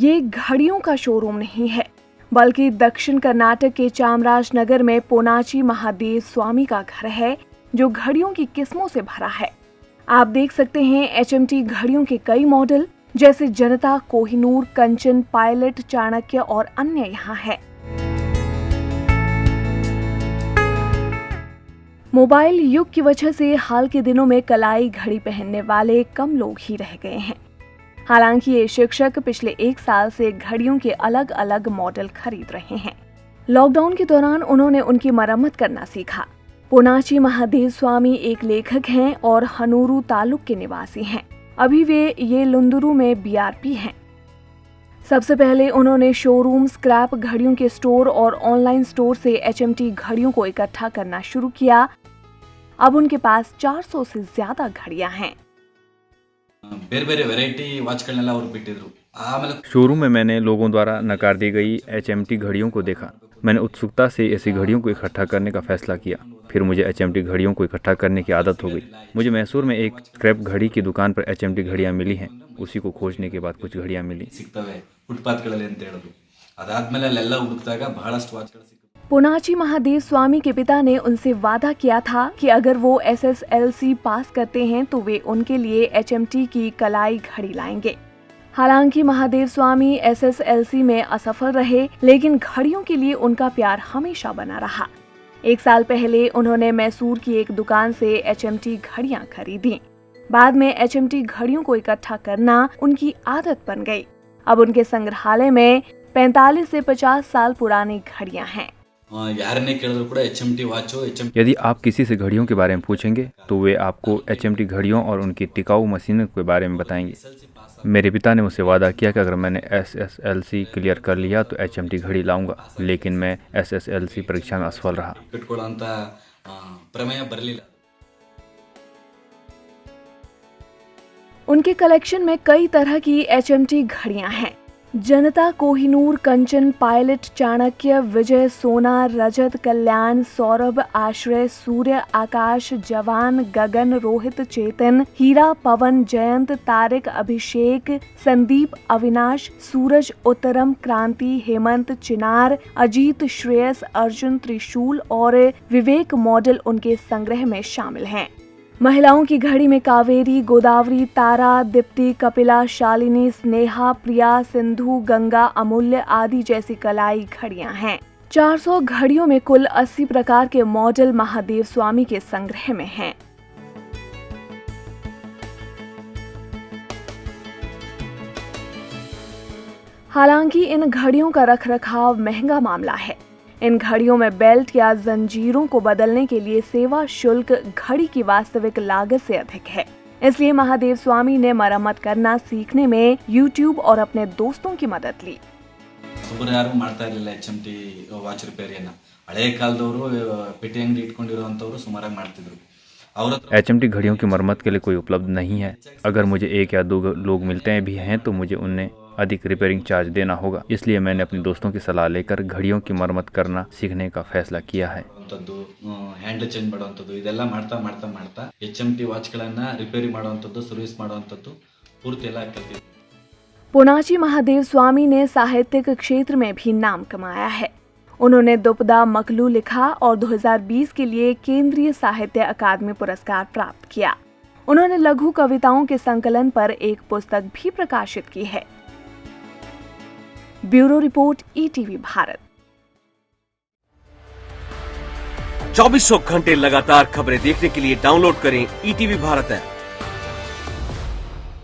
ये घड़ियों का शोरूम नहीं है, बल्कि दक्षिण कर्नाटक के चामराजनगर में पोनाची महादेव स्वामी का घर है, जो घड़ियों की किस्मों से भरा है। आप देख सकते हैं HMT घड़ियों के कई मॉडल, जैसे जनता, कोहिनूर, कंचन, पायलट, चाणक्य और अन्य यहाँ है। मोबाइल युग की वजह से हाल के दिनों में कलाई घड़ी पहनने वाले कम लोग ही रह गए हैं। हालांकि ये शिक्षक पिछले 1 साल से घड़ियों के अलग अलग मॉडल खरीद रहे हैं। लॉकडाउन के दौरान उन्होंने उनकी मरम्मत करना सीखा। पोनाची महादेव स्वामी एक लेखक हैं और हनूरू तालुक के निवासी हैं। अभी वे ये लुंदुरु में BRP हैं। सबसे पहले उन्होंने शोरूम, स्क्रैप घड़ियों के स्टोर और ऑनलाइन स्टोर से HMT घड़ियों को इकट्ठा करना शुरू किया। अब उनके पास 400 से ज्यादा घड़ियां हैं। शोरूम में मैंने लोगों द्वारा नकार दी गई HMT घड़ियों को देखा। मैंने उत्सुकता से ऐसी घड़ियों को इकट्ठा करने का फैसला किया। फिर मुझे HMT घड़ियों को इकट्ठा करने की आदत हो गई। मुझे मैसूर में एक स्क्रैप घड़ी की दुकान पर HMT घड़ियां मिली हैं। उसी को खोजने के बाद कुछ घड़ियां मिली। पोनाची महादेव स्वामी के पिता ने उनसे वादा किया था कि अगर वो SSLC पास करते हैं तो वे उनके लिए HMT की कलाई घड़ी लाएंगे। हालांकि महादेव स्वामी SSLC में असफल रहे, लेकिन घड़ियों के लिए उनका प्यार हमेशा बना रहा। 1 साल पहले उन्होंने मैसूर की एक दुकान से HMT घड़ियां खरीदी। बाद में HMT घड़ियों को इकट्ठा करना उनकी आदत बन गई। अब उनके संग्रहालय में 45 से 50 साल पुरानी घड़ियां हैं। यदि आप किसी से घड़ियों के बारे में पूछेंगे तो वे आपको HMT घड़ियों और उनकी टिकाऊ मशीनों के बारे में बताएंगे। मेरे पिता ने मुझसे वादा किया कि अगर मैंने SSLC क्लियर कर लिया तो HMT घड़ी लाऊंगा, लेकिन मैं SSLC परीक्षा में असफल रहा। उनके कलेक्शन में कई तरह की HMT घड़ियां हैं। जनता, कोहिनूर, कंचन, पायलट, चाणक्य, विजय, सोना, रजत, कल्याण, सौरभ, आश्रय, सूर्य, आकाश, जवान, गगन, रोहित, चेतन, हीरा, पवन, जयंत, तारिक, अभिषेक, संदीप, अविनाश, सूरज, उत्तरम, क्रांति, हेमंत, चिनार, अजीत, श्रेयस, अर्जुन, त्रिशूल और विवेक मॉडल उनके संग्रह में शामिल हैं। महिलाओं की घड़ी में कावेरी, गोदावरी, तारा, दीप्ति, कपिला, शालिनी, स्नेहा, प्रिया, सिंधु, गंगा, अमूल्य आदि जैसी कलाई घड़ियां हैं। 400 घड़ियों में कुल 80 प्रकार के मॉडल महादेव स्वामी के संग्रह में हैं। हालांकि इन घड़ियों का रखरखाव महंगा मामला है। इन घड़ियों में बेल्ट या जंजीरों को बदलने के लिए सेवा शुल्क घड़ी की वास्तविक लागत से अधिक है। इसलिए महादेव स्वामी ने मरम्मत करना सीखने में YouTube और अपने दोस्तों की मदद ली। HMT घड़ियों की मरम्मत के लिए कोई उपलब्ध नहीं है। अगर मुझे 1 या 2 लोग मिलते भी हैं तो मुझे उन्हें अधिक रिपेयरिंग चार्ज देना होगा। इसलिए मैंने अपने दोस्तों की सलाह लेकर घड़ियों की मरम्मत करना सीखने का फैसला किया है। ಹ್ಯಾಂಡಲ್ ಚೇಂಜ್ ಮಾಡುವಂಥದ್ದು ಇದೆಲ್ಲ ಮಾಡ್ತಾ HMT ವಾಚ್ಗಳನ್ನು ರಿಪೇರಿ ಮಾಡುವಂಥದ್ದು, ಸರ್ವಿಸ್ ಮಾಡುವಂಥದ್ದು ಪೂರ್ತಿ ಎಲ್ಲ ಕಲಿತಿದ್ದೆ। पोनाची महादेव स्वामी ने साहित्यिक क्षेत्र में भी नाम कमाया है। उन्होंने दुपदा मकलू लिखा और 2020 के लिए केंद्रीय साहित्य अकादमी पुरस्कार प्राप्त किया। उन्होंने लघु कविताओं के संकलन पर एक पुस्तक भी प्रकाशित की है। Bureau report, ETV Bharat. 24 घंटे लगातार खबरें देखने के लिए डाउनलोड करें ETV भारत ऐप।